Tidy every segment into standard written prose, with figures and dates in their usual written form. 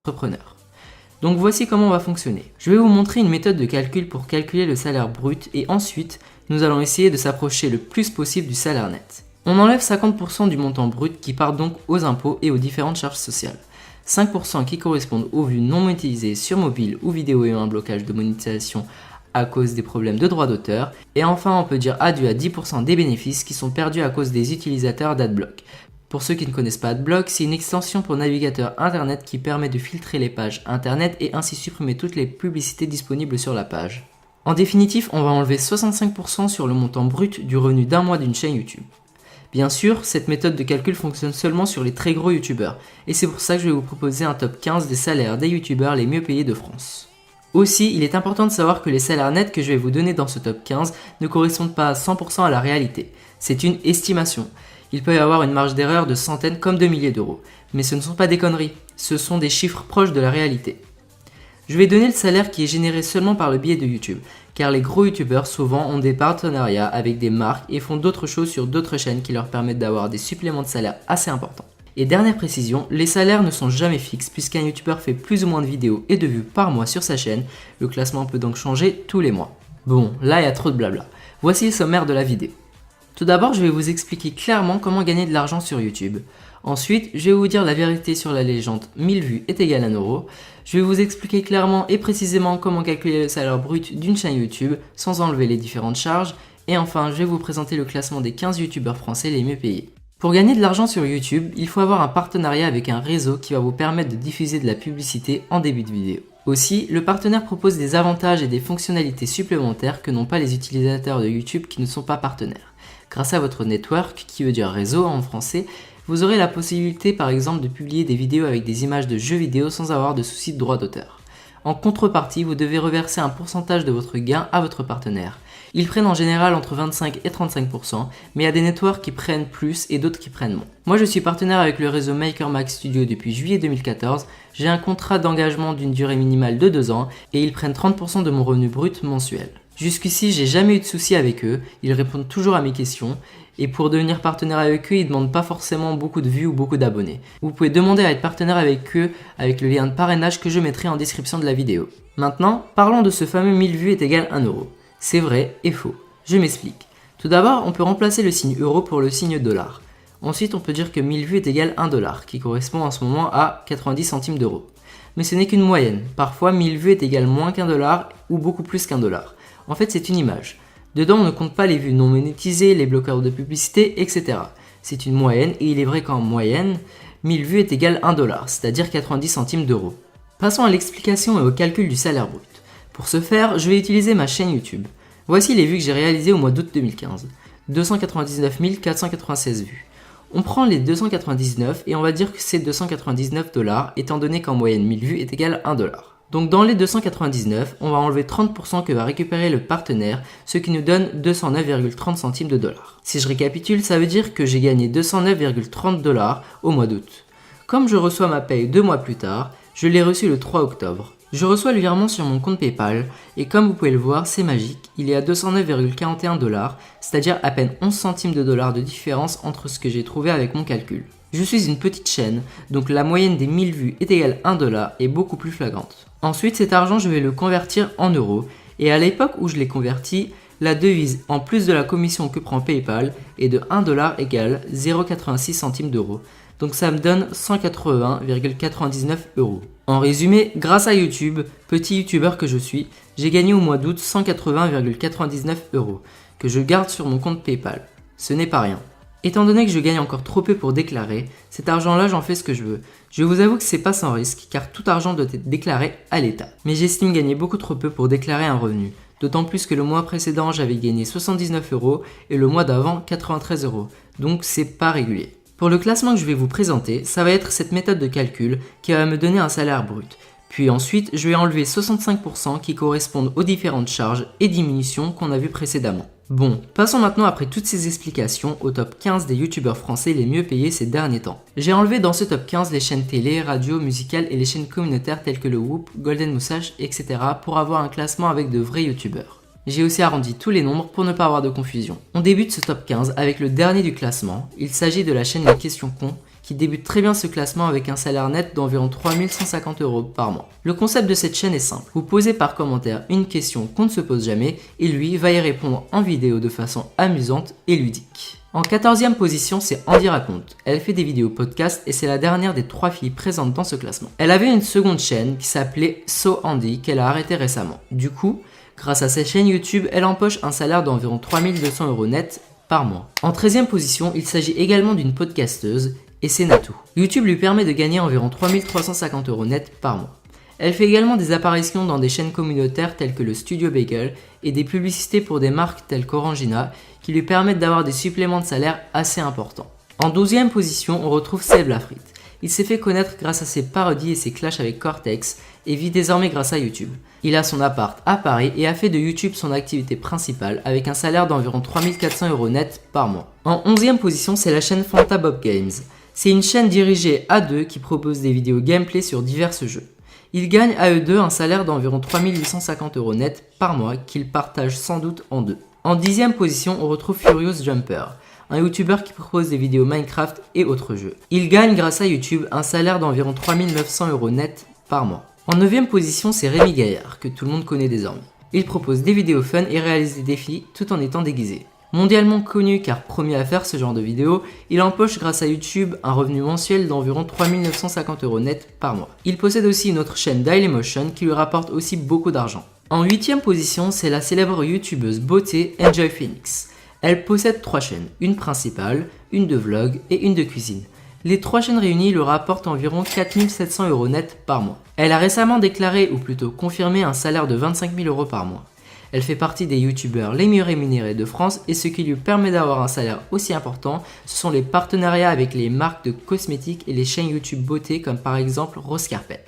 entrepreneur. Donc voici comment on va fonctionner. Je vais vous montrer une méthode de calcul pour calculer le salaire brut et ensuite, nous allons essayer de s'approcher le plus possible du salaire net. On enlève 50% du montant brut qui part donc aux impôts et aux différentes charges sociales. 5% qui correspondent aux vues non monétisées sur mobile ou vidéo et un blocage de monétisation à cause des problèmes de droit d'auteur. Et enfin, on peut dire adieu à 10% des bénéfices qui sont perdus à cause des utilisateurs d'Adblock. Pour ceux qui ne connaissent pas Adblock, c'est une extension pour navigateur internet qui permet de filtrer les pages internet et ainsi supprimer toutes les publicités disponibles sur la page. En définitive, on va enlever 65% sur le montant brut du revenu d'un mois d'une chaîne YouTube. Bien sûr, cette méthode de calcul fonctionne seulement sur les très gros youtubeurs, et c'est pour ça que je vais vous proposer un top 15 des salaires des youtubeurs les mieux payés de France. Aussi, il est important de savoir que les salaires nets que je vais vous donner dans ce top 15 ne correspondent pas à 100% à la réalité. C'est une estimation. Il peut y avoir une marge d'erreur de centaines comme de milliers d'euros, mais ce ne sont pas des conneries, ce sont des chiffres proches de la réalité. Je vais donner le salaire qui est généré seulement par le biais de YouTube, car les gros youtubeurs souvent ont des partenariats avec des marques et font d'autres choses sur d'autres chaînes qui leur permettent d'avoir des suppléments de salaire assez importants. Et dernière précision, les salaires ne sont jamais fixes puisqu'un youtubeur fait plus ou moins de vidéos et de vues par mois sur sa chaîne, le classement peut donc changer tous les mois. Bon, là il y a trop de blabla. Voici le sommaire de la vidéo. Tout d'abord, je vais vous expliquer clairement comment gagner de l'argent sur YouTube. Ensuite, je vais vous dire la vérité sur la légende 1000 vues est égal à 1 euro. Je vais vous expliquer clairement et précisément comment calculer le salaire brut d'une chaîne YouTube sans enlever les différentes charges. Et enfin, je vais vous présenter le classement des 15 youtubeurs français les mieux payés. Pour gagner de l'argent sur YouTube, il faut avoir un partenariat avec un réseau qui va vous permettre de diffuser de la publicité en début de vidéo. Aussi, le partenaire propose des avantages et des fonctionnalités supplémentaires que n'ont pas les utilisateurs de YouTube qui ne sont pas partenaires. Grâce à votre network, qui veut dire réseau en français, vous aurez la possibilité par exemple de publier des vidéos avec des images de jeux vidéo sans avoir de soucis de droit d'auteur. En contrepartie, vous devez reverser un pourcentage de votre gain à votre partenaire. Ils prennent en général entre 25 et 35%, mais il y a des networks qui prennent plus et d'autres qui prennent moins. Moi je suis partenaire avec le réseau MakerMax Studio depuis juillet 2014, j'ai un contrat d'engagement d'une durée minimale de 2 ans et ils prennent 30% de mon revenu brut mensuel. Jusqu'ici, j'ai jamais eu de soucis avec eux, ils répondent toujours à mes questions et pour devenir partenaire avec eux, ils ne demandent pas forcément beaucoup de vues ou beaucoup d'abonnés. Vous pouvez demander à être partenaire avec eux avec le lien de parrainage que je mettrai en description de la vidéo. Maintenant, parlons de ce fameux 1000 vues est égal à 1 euro. C'est vrai et faux. Je m'explique. Tout d'abord, on peut remplacer le signe euro pour le signe dollar. Ensuite, on peut dire que 1000 vues est égal à 1 dollar, qui correspond en ce moment à 90 centimes d'euros. Mais ce n'est qu'une moyenne. Parfois, 1000 vues est égal moins qu'un dollar ou beaucoup plus qu'un dollar. En fait, c'est une image. Dedans, on ne compte pas les vues non monétisées, les bloqueurs de publicité, etc. C'est une moyenne et il est vrai qu'en moyenne, 1000 vues est égal à 1 dollar, c'est-à-dire 90 centimes d'euros. Passons à l'explication et au calcul du salaire brut. Pour ce faire, je vais utiliser ma chaîne YouTube. Voici les vues que j'ai réalisées au mois d'août 2015. 299 496 vues. On prend les 299 et on va dire que c'est 299 $, étant donné qu'en moyenne 1000 vues est égal à 1 dollar. Donc dans les 299, on va enlever 30% que va récupérer le partenaire, ce qui nous donne 209,30 centimes de dollars. Si je récapitule, ça veut dire que j'ai gagné 209,30 $ au mois d'août. Comme je reçois ma paye 2 mois plus tard, je l'ai reçu le 3 octobre. Je reçois le virement sur mon compte PayPal et comme vous pouvez le voir, c'est magique, il est à 209,41 $, c'est-à-dire à peine 11 centimes de dollars de différence entre ce que j'ai trouvé avec mon calcul. Je suis une petite chaîne, donc la moyenne des 1000 vues est égale à 1 dollar et beaucoup plus flagrante. Ensuite, cet argent, je vais le convertir en euros et à l'époque où je l'ai converti, la devise en plus de la commission que prend PayPal est de 1 dollar égale 0,86 centimes d'euros. Donc ça me donne 180,99 €. En résumé, grâce à YouTube, petit youtubeur que je suis, j'ai gagné au mois d'août 180,99 € que je garde sur mon compte PayPal. Ce n'est pas rien. Étant donné que je gagne encore trop peu pour déclarer, cet argent-là j'en fais ce que je veux. Je vous avoue que c'est pas sans risque car tout argent doit être déclaré à l'État. Mais j'estime gagner beaucoup trop peu pour déclarer un revenu. D'autant plus que le mois précédent j'avais gagné 79 € et le mois d'avant 93 €. Donc c'est pas régulier. Pour le classement que je vais vous présenter, ça va être cette méthode de calcul qui va me donner un salaire brut. Puis ensuite, je vais enlever 65% qui correspondent aux différentes charges et diminutions qu'on a vues précédemment. Bon, passons maintenant après toutes ces explications au top 15 des youtubeurs français les mieux payés ces derniers temps. J'ai enlevé dans ce top 15 les chaînes télé, radio, musicales et les chaînes communautaires telles que le Whoop, Golden Moustache, etc. pour avoir un classement avec de vrais youtubeurs. J'ai aussi arrondi tous les nombres pour ne pas avoir de confusion. On débute ce top 15 avec le dernier du classement. Il s'agit de la chaîne Les Questions Cons qui débute très bien ce classement avec un salaire net d'environ 3150 € par mois. Le concept de cette chaîne est simple. Vous posez par commentaire une question qu'on ne se pose jamais et lui va y répondre en vidéo de façon amusante et ludique. En 14e position, c'est Andy Raconte. Elle fait des vidéos podcast et c'est la dernière des 3 filles présentes dans ce classement. Elle avait une seconde chaîne qui s'appelait So Andy qu'elle a arrêtée récemment. Du coup, grâce à sa chaîne YouTube, elle empoche un salaire d'environ 3200 € net par mois. En 13e position, il s'agit également d'une podcasteuse et c'est Natou. YouTube lui permet de gagner environ 3350 € net par mois. Elle fait également des apparitions dans des chaînes communautaires telles que le Studio Bagel et des publicités pour des marques telles qu'Orangina qui lui permettent d'avoir des suppléments de salaire assez importants. En 12e position, on retrouve Seb Lafrite. Il s'est fait connaître grâce à ses parodies et ses clashs avec Cortex et vit désormais grâce à YouTube. Il a son appart à Paris et a fait de YouTube son activité principale avec un salaire d'environ 3400 € net par mois. En 11e position, c'est la chaîne Fanta Bob Games. C'est une chaîne dirigée à deux qui propose des vidéos gameplay sur divers jeux. Ils gagnent à eux deux un salaire d'environ 3850 € net par mois qu'ils partagent sans doute en deux. En 10e position, on retrouve Furious Jumper, un youtubeur qui propose des vidéos Minecraft et autres jeux. Il gagne grâce à YouTube un salaire d'environ 3900 € net par mois. En 9e position, c'est Rémi Gaillard, que tout le monde connaît désormais. Il propose des vidéos fun et réalise des défis tout en étant déguisé. Mondialement connu car premier à faire ce genre de vidéos, il empoche grâce à YouTube un revenu mensuel d'environ 3950 € net par mois. Il possède aussi une autre chaîne Dailymotion qui lui rapporte aussi beaucoup d'argent. En 8e position, c'est la célèbre youtubeuse beauté Enjoy Phoenix. Elle possède 3 chaînes, une principale, une de vlog et une de cuisine. Les 3 chaînes réunies lui rapportent environ 4700 € net par mois. Elle a récemment déclaré, ou plutôt confirmé, un salaire de 25 000 € par mois. Elle fait partie des youtubeurs les mieux rémunérés de France et ce qui lui permet d'avoir un salaire aussi important, ce sont les partenariats avec les marques de cosmétiques et les chaînes YouTube beauté comme par exemple Rose Carpet.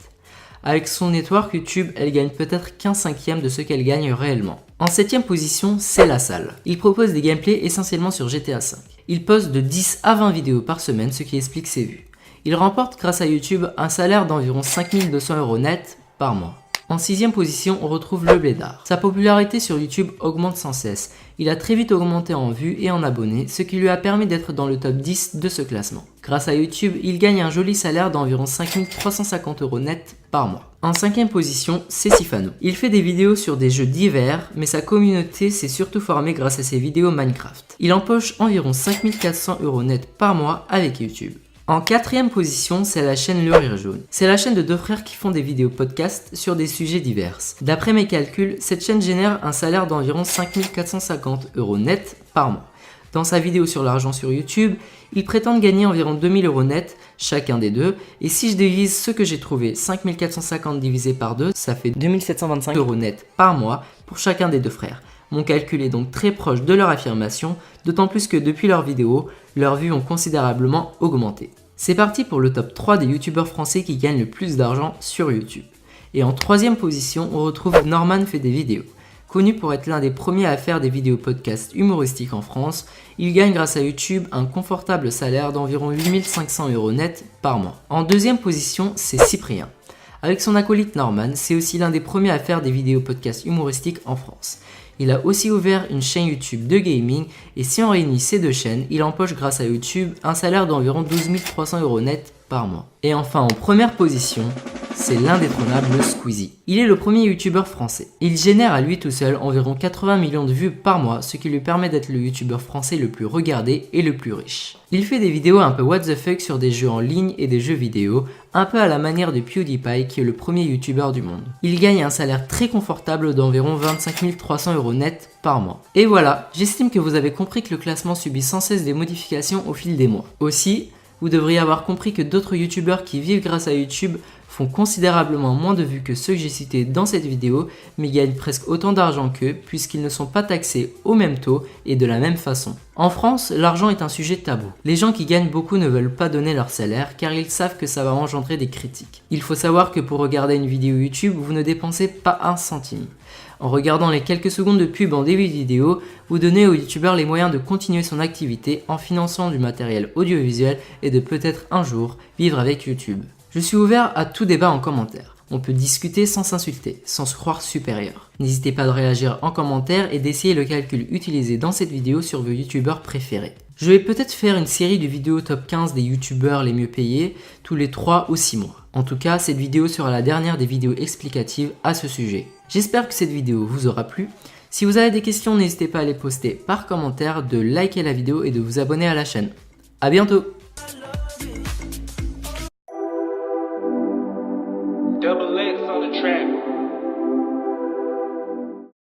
Avec son network YouTube, elle gagne peut-être qu'un cinquième de ce qu'elle gagne réellement. En 7e position, c'est La Salle. Il propose des gameplays essentiellement sur GTA V. Il poste de 10 à 20 vidéos par semaine, ce qui explique ses vues. Il remporte grâce à YouTube un salaire d'environ 5200 € net par mois. En 6e position, on retrouve Le Blédard. Sa popularité sur YouTube augmente sans cesse. Il a très vite augmenté en vues et en abonnés, ce qui lui a permis d'être dans le top 10 de ce classement. Grâce à YouTube, il gagne un joli salaire d'environ 5350 € net par mois. En 5e position, c'est Sifano. Il fait des vidéos sur des jeux divers, mais sa communauté s'est surtout formée grâce à ses vidéos Minecraft. Il empoche environ 5400 € net par mois avec YouTube. En 4e position, c'est la chaîne Le Rire Jaune. C'est la chaîne de 2 frères qui font des vidéos podcast sur des sujets divers. D'après mes calculs, cette chaîne génère un salaire d'environ 5450 € net par mois. Dans sa vidéo sur l'argent sur YouTube, ils prétendent gagner environ 2000 € net chacun des deux. Et si je divise ce que j'ai trouvé, 5450 divisé par 2, ça fait 2725 € net par mois pour chacun des 2 frères. Mon calcul est donc très proche de leur affirmation, d'autant plus que depuis leurs vidéos, leurs vues ont considérablement augmenté. C'est parti pour le top 3 des youtubeurs français qui gagnent le plus d'argent sur YouTube. Et en 3e position, on retrouve Norman fait des vidéos. Connu pour être l'un des premiers à faire des vidéos podcast humoristiques en France, il gagne grâce à YouTube un confortable salaire d'environ 8500 € net par mois. En 2e position, c'est Cyprien. Avec son acolyte Norman, c'est aussi l'un des premiers à faire des vidéos podcast humoristiques en France. Il a aussi ouvert une chaîne YouTube de gaming et si on réunit ces 2 chaînes, il empoche grâce à YouTube un salaire d'environ 12 300 € net par mois. Et enfin en première position, c'est l'indétrônable Squeezie. Il est le premier youtubeur français. Il génère à lui tout seul environ 80 millions de vues par mois, ce qui lui permet d'être le youtubeur français le plus regardé et le plus riche. Il fait des vidéos un peu what the fuck sur des jeux en ligne et des jeux vidéo, un peu à la manière de PewDiePie qui est le premier youtubeur du monde. Il gagne un salaire très confortable d'environ 25 300 € net par mois. Et voilà, j'estime que vous avez compris que le classement subit sans cesse des modifications au fil des mois. Aussi, vous devriez avoir compris que d'autres youtubeurs qui vivent grâce à YouTube font considérablement moins de vues que ceux que j'ai cités dans cette vidéo, mais gagnent presque autant d'argent qu'eux puisqu'ils ne sont pas taxés au même taux et de la même façon. En France, l'argent est un sujet tabou. Les gens qui gagnent beaucoup ne veulent pas donner leur salaire car ils savent que ça va engendrer des critiques. Il faut savoir que pour regarder une vidéo YouTube, vous ne dépensez pas un centime. En regardant les quelques secondes de pub en début de vidéo, vous donnez au youtubeur les moyens de continuer son activité en finançant du matériel audiovisuel et de peut-être un jour vivre avec YouTube. Je suis ouvert à tout débat en commentaire. On peut discuter sans s'insulter, sans se croire supérieur. N'hésitez pas de réagir en commentaire et d'essayer le calcul utilisé dans cette vidéo sur vos youtubeurs préférés. Je vais peut-être faire une série de vidéos top 15 des youtubeurs les mieux payés tous les 3 ou 6 mois. En tout cas, cette vidéo sera la dernière des vidéos explicatives à ce sujet. J'espère que cette vidéo vous aura plu. Si vous avez des questions, n'hésitez pas à les poster par commentaire, de liker la vidéo et de vous abonner à la chaîne. A bientôt! Double X on the track.